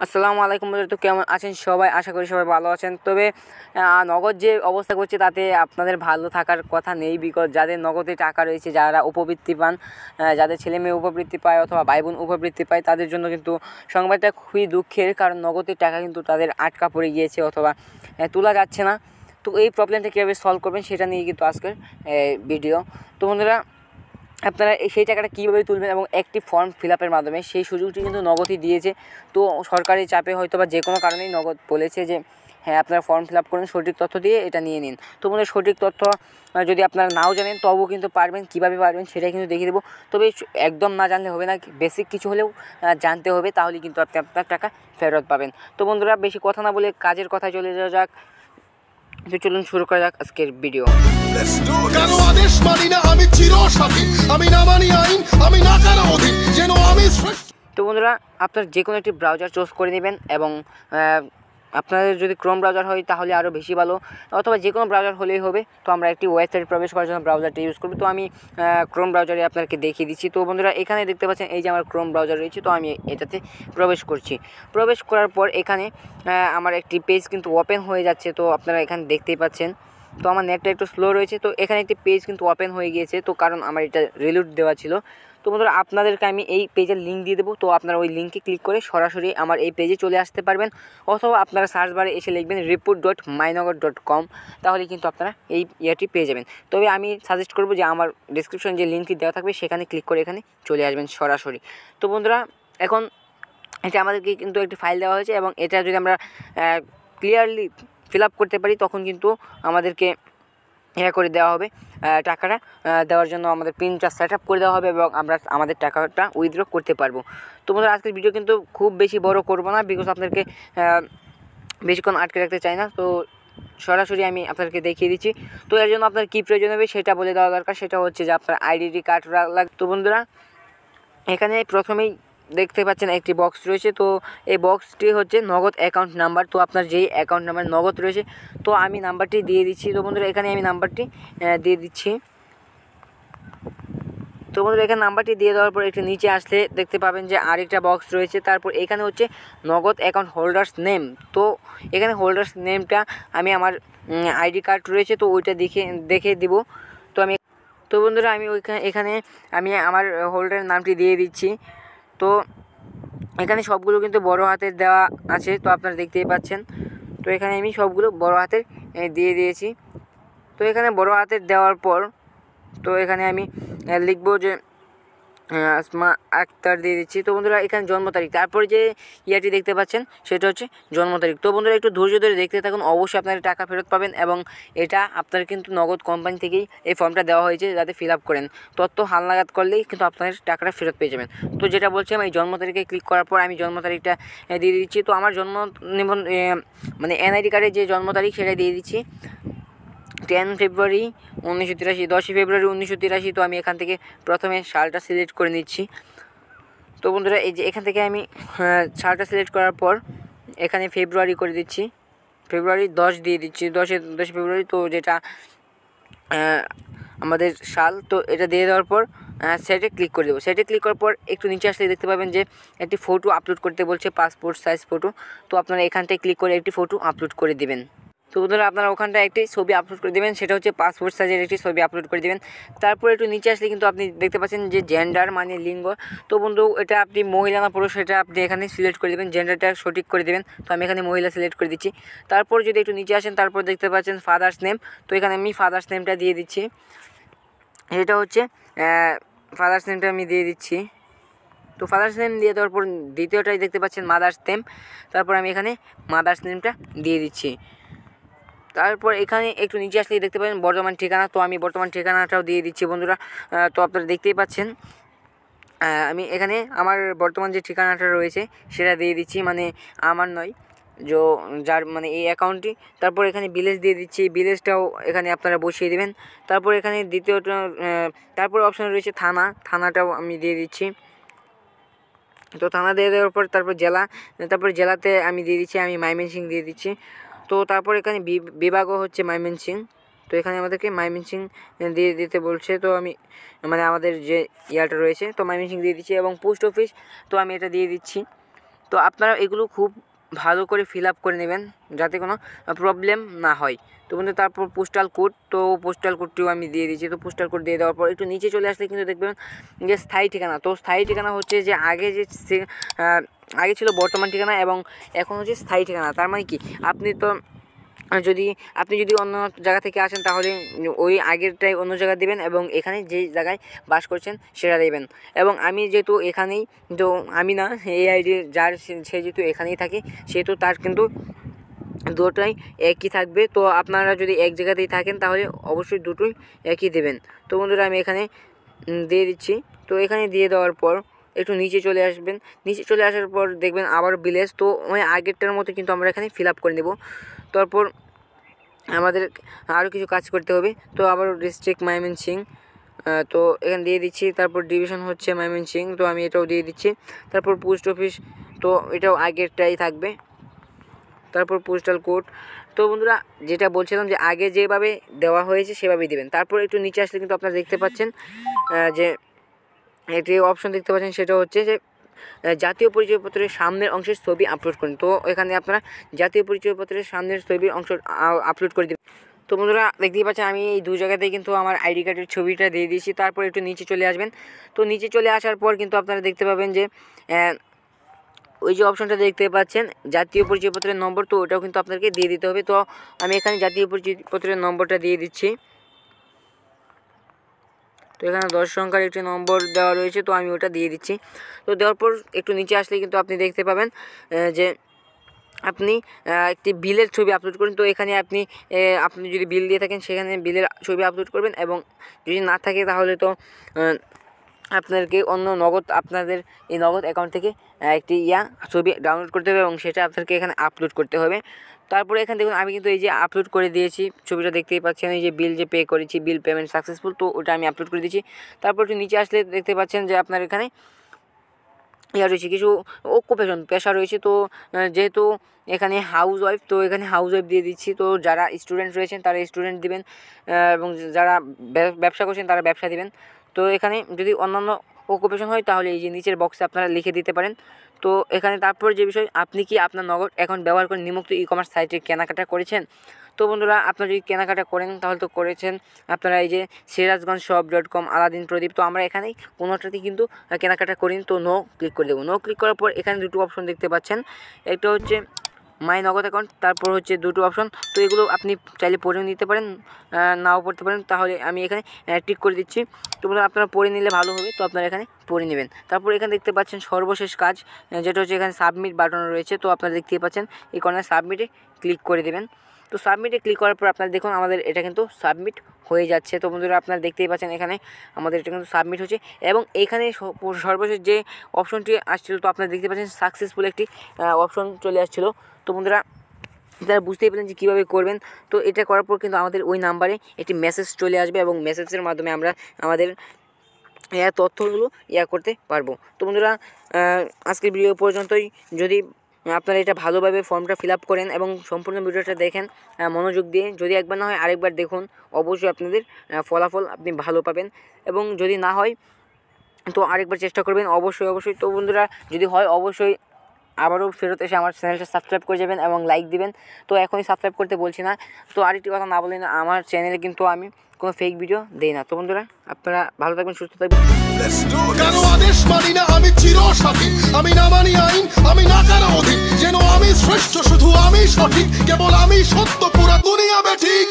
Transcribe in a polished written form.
আসসালামু আলাইকুম বন্ধুরা, তো কেমন আছেন সবাই? আশা করি সবাই ভালো আছেন। তবে নগদ যে অবস্থা করছে তাতে আপনাদের ভালো থাকার কথা নেই। বিকজ যাদের নগদে টাকা রয়েছে, যারা উপবৃত্তি পান, যাদের ছেলে মেয়ে উপবৃত্তি পায় অথবা ভাই বোন উপবৃত্তি পায়, তাদের জন্য কিন্তু সংবাদটা খুবই দুঃখের। কারণ নগদের টাকা কিন্তু তাদের আটকা পড়ে গিয়েছে অথবা তোলা যাচ্ছে না। তো এই প্রবলেমটা কীভাবে সলভ করবেন সেটা নিয়ে কিন্তু আজকের ভিডিও। তো বন্ধুরা, আপনারা সেই টাকাটা কীভাবে তুলবেন এবং একটি ফর্ম ফিল আপের মাধ্যমে, সেই সুযোগটি কিন্তু নগদই দিয়েছে। তো সরকারি চাপে হয়তো বা যে কোনো কারণেই নগদ বলেছে যে হ্যাঁ, আপনারা ফর্ম ফিল আপ করুন, সঠিক তথ্য দিয়ে এটা নিয়ে নিন। তো বন্ধুরা, সঠিক তথ্য যদি আপনারা নাও জানেন তবুও কিন্তু পারবেন। কীভাবে পারবেন সেটাই কিন্তু দেখিয়ে দেবো। তবে একদম না জানলে হবে না, বেসিক কিছু হলেও জানতে হবে, তাহলে কিন্তু আপনি আপনার টাকা ফেরত পাবেন। তো বন্ধুরা, বেশি কথা না বলে কাজের কথায় চলে যাওয়া যাক। তো চলুন শুরু করা যাক আজকের ভিডিও। কারো আদেশ মানি না, আমি চিরস্বাধীন, আমি না মানি আইন, আমি না কারো অধীন, যেন আমি। তো বন্ধুরা, আপনার যে কোনো একটি ব্রাউজার চুজ করে নেবেন এবং আপনাদের যদি ক্রোম ব্রাউজার হয় তাহলে আরও বেশি ভালো, অথবা যে কোনো ব্রাউজার হলেই হবে। তো আমরা একটি ওয়েবসাইট প্রবেশ করার জন্য ব্রাউজারটি ইউজ করব। তো আমি ক্রোম ব্রাউজারে আপনাকে দেখিয়ে দিচ্ছি। তো বন্ধুরা, এখানে দেখতে পাচ্ছেন এই যে আমার ক্রোম ব্রাউজার রয়েছে। তো আমি এটাতে প্রবেশ করছি। প্রবেশ করার পর এখানে আমার একটি পেজ কিন্তু ওপেন হয়ে যাচ্ছে। তো আপনারা এখানে দেখতেই পাচ্ছেন। তো আমার নেটটা একটু স্লো রয়েছে। তো এখানে একটি পেজ কিন্তু ওপেন হয়ে গিয়েছে, তো কারণ আমার এটা রিলোড দেওয়া ছিল। তো বন্ধুরা, আপনাদেরকে আমি এই পেজের লিঙ্ক দিয়ে দেবো। তো আপনারা ওই লিঙ্কে ক্লিক করে সরাসরি আমার এই পেজে চলে আসতে পারবেন, অথবা আপনারা সার্চ বারে এসে লিখবেন report.mynogod.com, তাহলে কিন্তু আপনারা এই ইয়েটি পেয়ে যাবেন। তবে আমি সাজেস্ট করব যে আমার ডিসক্রিপশন যে লিঙ্কটি দেওয়া থাকবে সেখানে ক্লিক করে এখানে চলে আসবেন সরাসরি। তো বন্ধুরা, এখন এটা আমাদেরকে কিন্তু একটি ফাইল দেওয়া হয়েছে এবং এটা যদি আমরা ক্লিয়ারলি ফিল আপ করতে পারি তখন কিন্তু আমাদেরকে করে দেওয়া হবে। টাকাটা দেওয়ার জন্য আমাদের পিনটা সেট আপ করে দেওয়া হবে এবং আমরা আমাদের টাকাটা উইথড্র করতে পারবো। তো বন্ধুরা, আজকের ভিডিও কিন্তু খুব বেশি বড় করব না, বিকজ আপনাদেরকে বেশিক্ষণ আটকে রাখতে চাই না। তো সরাসরি আমি আপনাদেরকে দেখিয়ে দিচ্ছি। তো এর জন্য আপনার কী প্রয়োজন হবে সেটা বলে দেওয়া দরকার। সেটা হচ্ছে যে আপনার আইডেন্টি কার্ড লাগবে। তো বন্ধুরা, এখানে প্রথমেই দেখতে পাচ্ছেন একটি বক্স রয়েছে। তো এই বক্সটি হচ্ছে নগদ অ্যাকাউন্ট নাম্বার। তো আপনার যেই অ্যাকাউন্ট নাম্বার নগদ রয়েছে, তো আমি নাম্বারটি দিয়ে দিচ্ছি। তো বন্ধুরা, এখানে আমি নাম্বারটি দিয়ে দিচ্ছি। তো বন্ধুরা, এখানে নাম্বারটি দিয়ে দেওয়ার পর একটু নিচে আসলে দেখতে পাবেন যে আরেকটা বক্স রয়েছে। তারপর এখানে হচ্ছে নগদ অ্যাকাউন্ট হোল্ডার্স নেম। তো এখানে হোল্ডার্স নেমটা আমি আমার আইডি কার্ড রয়েছে তো ওইটা দেখে দিব। তো বন্ধুরা, আমি এখানে আমি আমার হোল্ডারের নামটি দিয়ে দিচ্ছি। তো এখানে সবগুলো কিন্তু বড় হাতের দেওয়া আছে, তো আপনারা দেখতেই পাচ্ছেন। তো এখানে আমি সবগুলো বড় হাতের দিয়ে দিয়েছি। তো এখানে বড় হাতের দেওয়ার পর তো এখানে আমি লিখবো যে আসমা আক্তার দিয়ে দিচ্ছি। তো বন্ধুরা, এখানে জন্ম তারিখ, তারপরে যে ইয়াটি দেখতে পাচ্ছেন সেটা হচ্ছে জন্ম তারিখ। তো বন্ধুরা, একটু ধৈর্য ধরে দেখতে থাকুন, অবশ্যই আপনারা টাকা ফেরত পাবেন। এবং এটা আপনার কিন্তু নগদ কোম্পানি থেকেই এই ফর্মটা দেওয়া হয়েছে যাতে ফিল আপ করেন। তথ্য হালনাগাদ করলেই কিন্তু আপনার টাকাটা ফেরত পেয়ে যাবেন। তো যেটা বলছিলাম, এই জন্ম তারিখে ক্লিক করার পর আমি জন্ম তারিখটা দিয়ে দিচ্ছি। তো আমার জন্ম মানে এনআইডি কার্ডের যে জন্ম তারিখ সেটা দিয়ে দিচ্ছি 10 ফেব্রুয়ারি 1983, 10ই ফেব্রুয়ারি 1983। তো আমি এখান থেকে প্রথমে সালটা সিলেক্ট করে নিচ্ছি। তো বন্ধুরা, এই যে এখান থেকে আমি সালটা সিলেক্ট করার পর এখানে ফেব্রুয়ারি করে দিচ্ছি, ফেব্রুয়ারি 10 দিয়ে দিচ্ছি, 10 ফেব্রুয়ারি। তো যেটা আমাদের সাল, তো এটা দিয়ে দেওয়ার পর সেটে ক্লিক করে দেবো। সেটে ক্লিক করার পর একটু নিচে আসলে দেখতে পাবেন যে একটি ফটো আপলোড করতে বলছে, পাসপোর্ট সাইজ ফটো। তো আপনারা এখানটায় ক্লিক করে একটি ফটো আপলোড করে দেবেন। তো বন্ধুরা, আপনারা ওখানটায় একটি ছবি আপলোড করে দেবেন, সেটা হচ্ছে পাসপোর্ট সাইজের একটি ছবি আপলোড করে দেবেন। তারপর একটু নিচে আসলে কিন্তু আপনি দেখতে পাচ্ছেন যে জেন্ডার মানে লিঙ্গ। তো বন্ধু, এটা আপনি মহিলা না পুরুষ সেটা আপনি এখানে সিলেক্ট করে দেবেন, জেন্ডারটা সঠিক করে দেবেন। তো আমি এখানে মহিলা সিলেক্ট করে দিচ্ছি। তারপর যদি একটু নিচে আসেন, তারপর দেখতে পাচ্ছেন ফাদার্স নেম। তো এখানে আমি ফাদার্স নেমটা দিয়ে দিচ্ছি। এটা হচ্ছে ফাদার্স নেমটা আমি দিয়ে দিচ্ছি। তো ফাদার্স নেম দিয়ে দেওয়ার পর দ্বিতীয়টাই দেখতে পাচ্ছেন মাদার্স নেম। তারপর আমি এখানে মাদার্স নেমটা দিয়ে দিচ্ছি। তারপর এখানে একটু নিচে আসলেই দেখতে পাবেন বর্তমান ঠিকানা। তো আমি বর্তমান ঠিকানাটাও দিয়ে দিচ্ছি বন্ধুরা। তো আপনারা দেখতেই পাচ্ছেন আমি এখানে আমার বর্তমান যে ঠিকানাটা রয়েছে সেটা দিয়ে দিচ্ছি, মানে আমার নয়, যার মানে এই অ্যাকাউন্টটি। তারপর এখানে ভিলেজ দিয়ে দিচ্ছি, ভিলেজটাও এখানে আপনারা বসিয়ে দেবেন। তারপর এখানে দ্বিতীয়টা তারপর অপশন রয়েছে থানাটাও আমি দিয়ে দিচ্ছি। তো থানা দিয়ে দেওয়ার পর তারপর জেলা, তারপর জেলাতে আমি দিয়ে দিচ্ছি, আমি ময়মনসিংহ দিয়ে দিচ্ছি। তো তারপর এখানে বিভাগও হচ্ছে ময়মনসিংহ। তো এখানে আমাদেরকে ময়মনসিংহ দিয়ে দিতে বলছে। তো আমি মানে আমাদের যে ইয়াটা রয়েছে তো ময়মনসিংহ দিয়ে দিচ্ছি। এবং পোস্ট অফিস তো আমি এটা দিয়ে দিচ্ছি। তো আপনারা এগুলো খুব ভালো করে ফিল আপ করে নেবেন যাতে কোনো প্রবলেম না হয়। তো বন্ধু তারপর পোস্টাল কোড, তো পোস্টাল কোডটিও আমি দিয়ে দিয়েছি। তো পোস্টাল কোড দিয়ে দেওয়ার পর একটু নিচে চলে আসলে কিন্তু দেখবেন যে স্থায়ী ঠিকানা। তো স্থায়ী ঠিকানা হচ্ছে যে আগে ছিল বর্তমান ঠিকানা এবং এখন হচ্ছে স্থায়ী ঠিকানা। তার মানে কি আপনি যদি অন্য জায়গা থেকে আসেন তাহলে ওই আগেরটাই অন্য জায়গা দেবেন এবং এখানে যে জায়গায় বাস করছেন সেটা দেবেন। এবং আমি যেহেতু এখানেই, তো আমি না, এই আইডি যার সে যেহেতু এখানেই থাকে সেহেতু তার কিন্তু দুটোই একই থাকবে। তো আপনারা যদি এক জায়গাতেই থাকেন তাহলে অবশ্যই দুটোই একই দেবেন। তো বন্ধুরা আমি এখানে দিয়ে দিচ্ছি। তো এখানে দিয়ে দেওয়ার পর একটু নিচে চলে আসবেন। নিচে চলে আসার পর দেখবেন আবার ভিলেজ, তো ওই আগেরটার মতো কিন্তু আমরা এখানে ফিল আপ করে নেব। তারপর আমাদের আরও কিছু কাজ করতে হবে। তো আবার ডিস্ট্রিক্ট ময়মনসিংহ, তো এখানে দিয়ে দিচ্ছি। তারপর ডিভিশন হচ্ছে ময়মনসিংহ, তো আমি এটাও দিয়ে দিচ্ছি। তারপর পোস্ট অফিস, তো এটাও আগেরটাই থাকবে। তারপর পোস্টাল কোড। তো বন্ধুরা যেটা বলছিলাম যে আগে যেভাবে দেওয়া হয়েছে সেভাবেই দেবেন। তারপর একটু নিচে আসলে কিন্তু আপনারা দেখতে পাচ্ছেন যে একটি অপশন দেখতে পাচ্ছেন, সেটা হচ্ছে যে জাতীয় পরিচয়পত্রের সামনের অংশের ছবি আপলোড করুন। তো এখানে আপনারা জাতীয় পরিচয়পত্রের সামনের ছবির অংশ আপলোড করে দেবেন। তো বন্ধুরা দেখতেই পাচ্ছেন আমি এই দু জায়গাতেই কিন্তু আমার আইডি কার্ডের ছবিটা দিয়ে দিয়েছি। তারপর একটু নিচে চলে আসবেন। তো নিচে চলে আসার পর কিন্তু আপনারা দেখতে পাবেন যে ওই যে অপশনটা দেখতে পাচ্ছেন জাতীয় পরিচয়পত্রের নম্বর, তো ওটাও কিন্তু আপনাদেরকে দিয়ে দিতে হবে। তো আমি এখানে জাতীয় পরিচয়পত্রের নম্বরটা দিয়ে দিচ্ছি। তো এখানে 10 সংখ্যার একটি নম্বর দেওয়া রয়েছে, তো আমি ওটা দিয়ে দিচ্ছি। তো দেওয়ার পর একটু নিচে আসলে কিন্তু আপনি দেখতে পাবেন যে আপনি একটি বিলের ছবি আপলোড করুন। তো এখানে আপনি যদি বিল দিয়ে থাকেন সেখানে বিলের ছবি আপলোড করবেন, এবং যদি না থাকে তাহলে তো আপনাদেরকে অন্য নগদ, আপনাদের এই নগদ অ্যাকাউন্ট থেকে একটি ছবি ডাউনলোড করতে হবে এবং সেটা আপনাদেরকে এখানে আপলোড করতে হবে। তারপরে এখানে দেখুন আমি কিন্তু এই যে আপলোড করে দিয়েছি, ছবিটা দেখতেই পাচ্ছেন, এই যে বিল যে পে করেছি, বিল পেমেন্ট সাকসেসফুল, তো ওটা আমি আপলোড করে দিয়েছি। তারপর একটু নিচে আসলে দেখতে পাচ্ছেন যে আপনার এখানে রয়েছে কিছু অকুপেশন, পেশা রয়েছে। তো যেহেতু এখানে হাউস ওয়াইফ, তো এখানে হাউস ওয়াইফ দিয়ে দিচ্ছি। তো যারা স্টুডেন্ট রয়েছেন তারা স্টুডেন্ট দিবেন, এবং যারা ব্যবসা করছেন তারা ব্যবসা দিবেন। তো এখানে যদি অন্যান্য অকুপেশন হয় তাহলে এই যে নিচের বক্সে আপনারা লিখে দিতে পারেন। তো এখানে তারপর যে বিষয়, আপনি কি আপনার নগদ অ্যাকাউন্ট ব্যবহার করে নিম্নোক্ত ই-কমার্স সাইটে কেনাকাটা করেছেন? তো বন্ধুরা আপনারা যদি কেনাকাটা করেন তাহলে তো করেছেন, আপনারা এই যে sirazganshop.com, আলাদিন প্রদীপ, তো আমরা এখানেই কোনোটাতেই কিন্তু কেনাকাটা করিনি। তো নো ক্লিক করে দেবো। নো ক্লিক করার পর এখানে দুটো অপশন দেখতে পাচ্ছেন, একটা হচ্ছে মাই নগদ অ্যাকাউন্ট, তারপর হচ্ছে দুটো অপশন। তো এগুলো আপনি চাইলে পড়েও নিতে পারেন, নাও পড়তে পারেন। তাহলে আমি এখানে টিক করে দিচ্ছি। তো বন্ধুরা আপনারা পড়ে নিলে ভালো হবে, তো আপনারা এখানে পড়ে নেবেন। তারপর এখানে দেখতে পাচ্ছেন সর্বশেষ কাজ, যেটা হচ্ছে এখানে সাবমিট বাটন রয়েছে। তো আপনারা দেখতেই পাচ্ছেন এই কর্নারে সাবমিটে ক্লিক করে দেবেন। তো সাবমিটে ক্লিক করার পর আপনারা দেখুন আমাদের এটা কিন্তু সাবমিট হয়ে যাচ্ছে। তো বন্ধুরা আপনারা দেখতেই পাচ্ছেন এখানে আমাদের এটা কিন্তু সাবমিট হচ্ছে, এবং এখানে সর্বশেষ যে অপশনটি আসছিল, তো আপনারা দেখতে পাচ্ছেন সাকসেসফুল একটি অপশন চলে আসছিলো। তো বন্ধুরা তারা বুঝতেই পারলেন যে কীভাবে করবেন। তো এটা করার পর কিন্তু আমাদের ওই নাম্বারে একটি মেসেজ চলে আসবে, এবং মেসেজের মাধ্যমে আমরা আমাদের তথ্যগুলো করতে পারবো। তো বন্ধুরা আজকের ভিডিও পর্যন্তই। যদি আপনারা এটা ভালোভাবে ফর্মটা ফিল আপ করেন এবং সম্পূর্ণ ভিডিওটা দেখেন মনোযোগ দিয়ে, যদি একবার না হয় আরেকবার দেখুন, অবশ্যই আপনাদের ফলাফল আপনি ভালো পাবেন। এবং যদি না হয় তো আরেকবার চেষ্টা করবেন, অবশ্যই। তো বন্ধুরা যদি হয় অবশ্যই আবারও ফেরত এসে আমার চ্যানেলটা সাবস্ক্রাইব করে যাবেন এবং লাইক দিবেন। তো এখনই সাবস্ক্রাইব করতে বলছি না। তো আরেকটি কথা না বলি না, আমার চ্যানেলে কিন্তু আমি কোনো ফেক ভিডিও দেই না। তো বন্ধুরা আপনারা ভালো থাকবেন, সুস্থ থাকবেন। কেন আদেশ মানি না আমি চিরস্বাধীন, আমি না মানি আইন, আমি না কারো অধীন, যেন আমি শ্রেষ্ঠ, শুধু আমি সঠিক, কেবল আমি সত্য, পুরা দুনিয়া বেঠিক।